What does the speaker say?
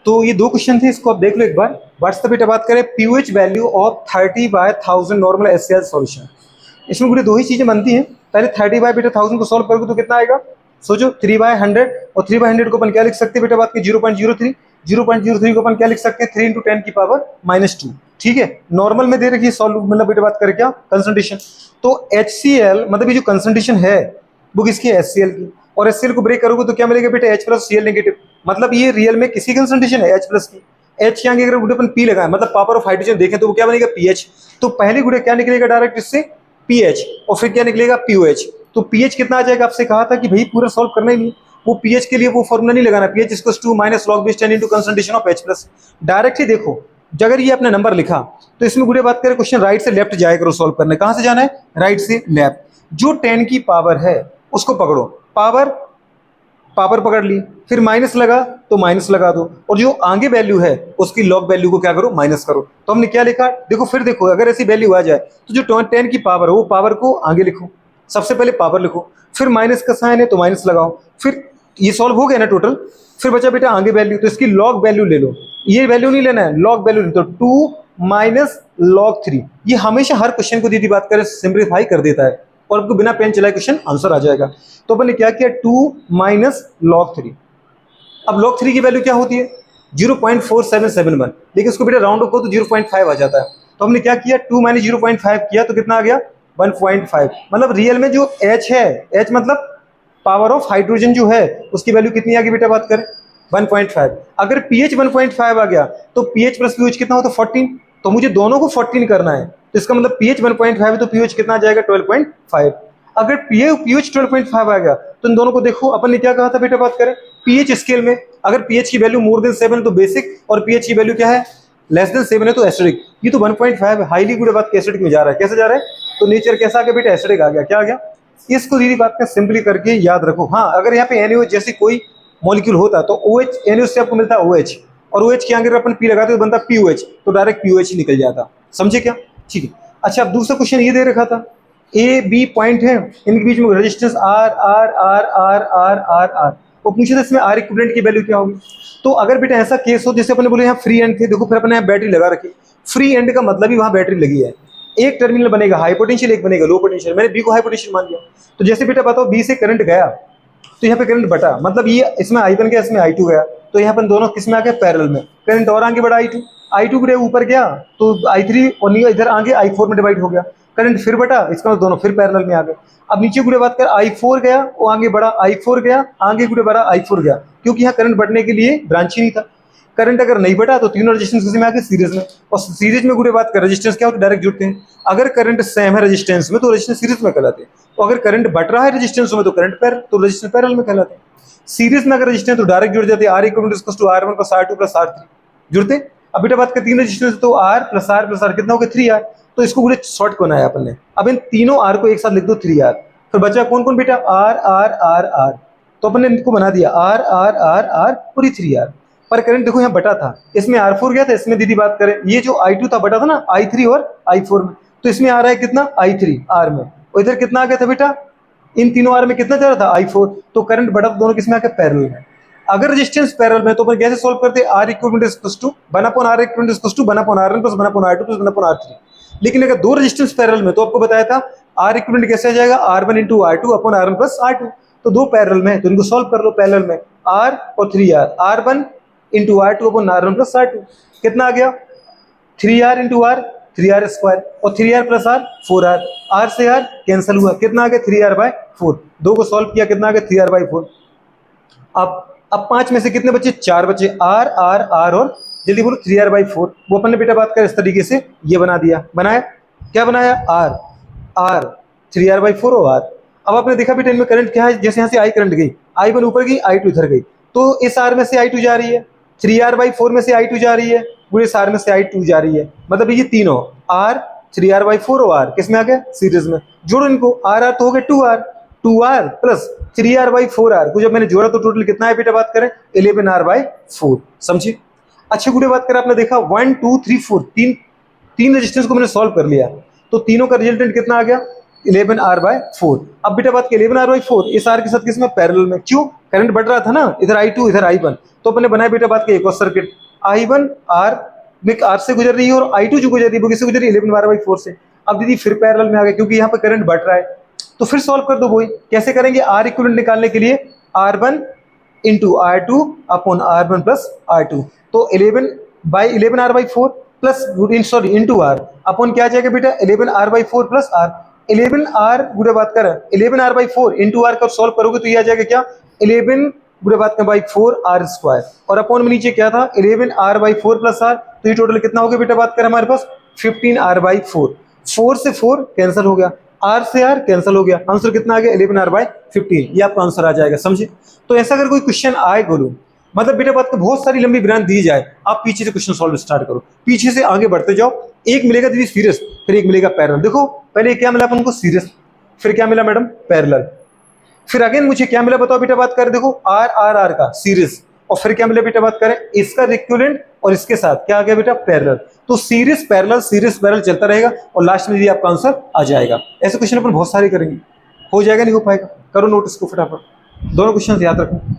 तो ये दो क्वेश्चन थे, इसको आप देख लो एक बार। व्हाट्स द बेटा बात करें pOH value of 30/1000 normal SCL solution. इसमें पूरी दो ही चीजें बनती हैं। पहले 30/1000 को सॉल्व करोगे तो कितना आएगा, सोचो 3/100, और 3/100 को अपन क्या लिख सकते हैं बेटा बात की 0.03। 0.03 को अपन क्या लिख सकते हैं 3 × 10⁻²। ठीक है, नॉर्मल में दे रखी है सॉल्व, मतलब बेटा बात करें क्या कंसंट्रेशन। तो HCl मतलब ये जो कंसंट्रेशन है वो किसकी है, HCl की। और HCl को ब्रेक करोगे तो क्या मिलेगा बेटा H+Cl नेगेटिव। मतलब ये रियल में किसी कंसंट्रेशन है H+ की। H के आगे अगर गुड़े अपन P लगाए मतलब पावर ऑफ हाइड्रोजन देखें तो वो क्या बनेगा pH। तो पहले गुड़े क्या निकलेगा डायरेक्ट इससे pH, और फिर क्या निकलेगा POH। तो pH कितना आ जाएगा, आपसे कहा था कि भाई पूरा सॉल्व करना ही नहीं, वो pH के लिए वो फॉर्मूला नहीं लगाना, pH -2 log base 10 into concentration of H+। Direct ही देखो, अगर ये अपना नंबर लिखा तो इसमें गुड़े बात करें क्वेश्चन राइट से लेफ्ट जाया करो सॉल्व करने। कहां से जाना है, राइट से लेफ्ट। जो 10 की पावर है उसको पकड़ो, पावर पावर पकड़ ली, फिर माइनस लगा तो माइनस लगा दो, और जो आगे वैल्यू है उसकी लॉग वैल्यू को क्या करो, माइनस करो। तो हमने क्या लिखा, देखो फिर देखो अगर ऐसी वैल्यू आ जाए तो जो 10 की पावर है वो पावर को आगे लिखो, सबसे पहले पावर लिखो, फिर माइनस का साइन है तो माइनस लगाओ, फिर ये सॉल्व हो गया ना टोटल। फिर बचा बेटा आगे वैल्यू, तो इसकी लॉग वैल्यू ले लो, ये वैल्यू नहीं लेना है, लॉग वैल्यू। तो 2 - log 3, ये हमेशा हर क्वेश्चन को दीदी बात करें सिंप्लीफाई कर देता है, और आपको बिना पेन चलाए क्वेश्चन आंसर आ जाएगा। तो अपन ने क्या किया 2 - log 3। अब log 3 की वैल्यू क्या होती है 0.4771, लेकिन उसको बेटा राउंड ऑफ करो तो 0.5 आ जाता है। तो हमने क्या किया 2 - 0.5 किया तो कितना आ गया 1.5। मतलब रियल में जो H है, H मतलब पावर ऑफ हाइड्रोजन जो है उसकी वैल्यू कितनी आ गई बेटा बात करें 1.5। अगर pH 1.5 आ गया तो pH + pH कितना होता है 14। तो मुझे दोनों को 14 करना है, तो इसका मतलब pH 1.5 है तो pH कितना आ जाएगा 12.5। अगर pH 12.5 आ गया तो इन दोनों को देखो, अपन ने क्या कहा था बेटा बात करें pH स्केल में, अगर pH की वैल्यू मोर देन 7 तो बेसिक, और pH की वैल्यू क्या है लेस देन 7 है तो एसिडिक। ये तो 1.5 है, हाईली गुड बात एसिडिक में जा रहा है। कैसे जा रहा है, तो नेचर कैसा आ गया बेटा एसिडिक आ गया। क्या आ गया, इसको दीदी बात का सिंपली करके याद रखो। हाँ, अगर यहाँ पे NaOH जैसी कोई मॉलिक्यूल होता तो OH NaOH से आपको मिलता है OH, और OH के आगे अगर अपन P लगाते तो बनता POH, तो डायरेक्ट POH ही निकल जाता। समझे क्या, ठीक है। अच्छा, अब दूसरा क्वेश्चन ये दे रखा था A B पॉइंट है, इनके बीच में resistance R R R R R R R, वो पूछे था इसमें R इक्विवेलेंट की वैल्यू क्या होगी। तो अगर बेटा ऐसा केस हो जैसे अपने बोले यहाँ फ्री एंड थे, देखो फिर अपने यहाँ बैटरी लगा रखी, फ्री एंड का मतलब ही वहाँ बैटरी लगी है, एक टर्मिनल बनेगा हाई पोटेंशियल, एक बनेगा लो पोटेंशियल। मैंने बी को हाई पोटेंशियल मान लिया, तो जैसे बेटा बताओ बी से करंट गया तो यहाँ पे करंट बटा, मतलब ये इसमें I बन गया, इसमें I2 गया, तो यहाँ पर दोनों किस में आ गए पैरेलल में। करंट और आगे बढ़ा I2 गुड़े ऊपर गया तो I3, और इधर आगे I4 में डिवाइड हो गया, करंट फिर बटा, इसका मतलब दोनों फिर पैरेलल में आ गए। अब नीचे गुड़े बात कर I4 गया, वो आगे बढ़ा I4 गया, आगे गुड़े बढ़ा I4 गया, क्योंकि यहाँ करंट बढ़ने के लिए ब्रांच ही नहीं था। करंट अगर नहीं बढ़ा तो तीनों रेजिस्टेंस किसी में आके सीरीज में, और सीरीज में गुड़े बात कर रेजिस्टेंस क्या होता है डायरेक्ट जुड़ते हैं। अगर करंट सेम है रेजिस्टेंस में तो रेजिस्टेंस सीरीज में कहलाते हैं, तो अगर करंट बढ़ रहा है रेजिस्टेंस में तो करंट पैर तो रेजिस्टेंस पैरेलल में कहलाते हैं। सीरीज में अगर रेजिस्टेंस तो डायरेक्ट जुड़ जाते हैं, R = R1 + R2 + R3 जुड़ते। अब बेटा बात करते हैं तीन रेजिस्टेंस, तो R + R + R कितना हो गया 3R, तो इसको पूरे शॉर्ट करना है अपन ने। अब इन तीनों R को एक साथ लिख दो 3R, फिर बचा कौन कौन बेटा R R R R, तो अपन ने इनको बना दिया R R R R पूरी 3R। पर करंट देखो यहाँ बटा था, इसमें R4 गया था, इसमें दीदी बात करें ये जो I2 था बटा था ना I3 और I4 में, तो इसमें आ रहा है कितना I3 R में, और इधर कितना आ गया था बेटा इन तीनों R में कितना जा रहा था I4, तो करंट बढ़ा तो दोनों किसमें आके पैरेलल में। अगर रेजिस्टेंस पैरेलल में तो अपन कैसे सॉल्व करते R equivalent = 1/R equivalent = 1/R1 + 1/R2 + 1/R3। लेकिन अगर दो रेजिस्टेंस पैरेलल में तो आपको बताया था R इक्विवेलेंट कैसे आ जाएगा R1 × R2/R1 + R2, तो दो पैरेलल में तो इनको सॉल्व कर लो पैरेलल में R और 3R, R1 × R2/R1 + R2 कितना आ गया 3R × R 3R² और 3R + R 4R, R से R कैंसिल हुआ, कितना आ गया 3R/4। दो को सॉल्व किया कितना आ गया 3R/4। अब 5 में से कितने बचे 4 बचे, R R R और जल्दी बोलो 3R/4। वो अपन ने बेटा बात कर इस तरीके से ये बना दिया, बनाया क्या बनाया R R 3R/4 और R। अब आपने देखा बेटा इनमें करंट क्या है, जैसे यहाँ से I करंट गई, I1 ऊपर गई I2 इधर गई, तो इस R में से I2 जा रही है, 3R/4 में से I2 जा रही है, पूरे इस R में से I2 जा रही है, मतलब ये तीनों R 3R/4 और R किस में आ गया सीरीज में। जोड़ो इनको R R तो हो गया 2R, 2R + 3R/4R को जब मैंने जोड़ा तो टोटल कितना है बेटा बात करें 11R/4। समझिए। अच्छे गुड़े बात करें, आपने देखा 1 2 3 4 तीन रेजिस्टेंस को मैंने सॉल्व कर लिया, तो तीनों का रिजल्टेंट कितना आ गया 11R/4। अब बेटा बात की 11R/4 इस R के साथ किसमें पैरेलल में, क्यों करंट बढ़ रहा था ना, इधर I2 इधर I1, तो अपने बनाए बेटा बात का एक और सर्किट, I1 R में R से गुजर रही है और I2 जो गुजर रही है वो किससे गुजर रही है, 11/4 से। अब दीदी फिर पैरेलल में आ गए क्योंकि यहाँ पे करंट बढ़ रहा है, तो फिर सॉल्व कर दो वही। कैसे करेंगे, R इक्विवेलेंट निकालने के लिए R1 into R2 upon R1 plus R2, तो 11/11R/4 plus sorry into R upon क्या आ जाएगा बेटा 11R/4 प्लस R। 11R बुरे बात कर 11R/4 इंटू R का सॉल्व करोगे तो ये आ जाएगा क्या 11 बुरे बात का बाई 4 R स्क्वायर, और अपॉन में नीचे क्या था 11R/4 प्लस R, तो ये टोटल कितना हो गया बेटा बात कर हमारे पास 15R/4। 4 से 4 कैंसिल हो गया, R से R कैंसिल हो गया, आंसर कितना आ गया 11R/15, ये आपका आंसर आ जाएगा, समझे। तो ऐसा अगर कोई क्वेश्चन आए बोलो, मतलब बेटा बात को बहुत सारी लंबी ब्रांच दी जाए, आप पीछे से क्वेश्चन सॉल्व स्टार्ट करो, पीछे से आगे बढ़ते जाओ, एक मिलेगा दीदी सीरीज, फिर एक मिलेगा पैरेलल। देखो पहले क्या मिला अपन को सीरीज, फिर क्या मिला मैडम पैरेलल, फिर अगेन मुझे क्या मिला बताओ बेटा बात करें, देखो आर आर आर का सीरीज, और फिर क्या मिला बेटा बात करें इसका इक्विवेलेंट और इसके साथ क्या आ गया बेटा पैरेलल। तो सीरीज पैरेलल चलता रहेगा और लास्ट में आपका आंसर आ जाएगा। ऐसे क्वेश्चन अपन बहुत सारे करेंगे, हो जाएगा नहीं हो पाएगा, करो नोट इसको फटाफट, दोनों क्वेश्चन याद रखो।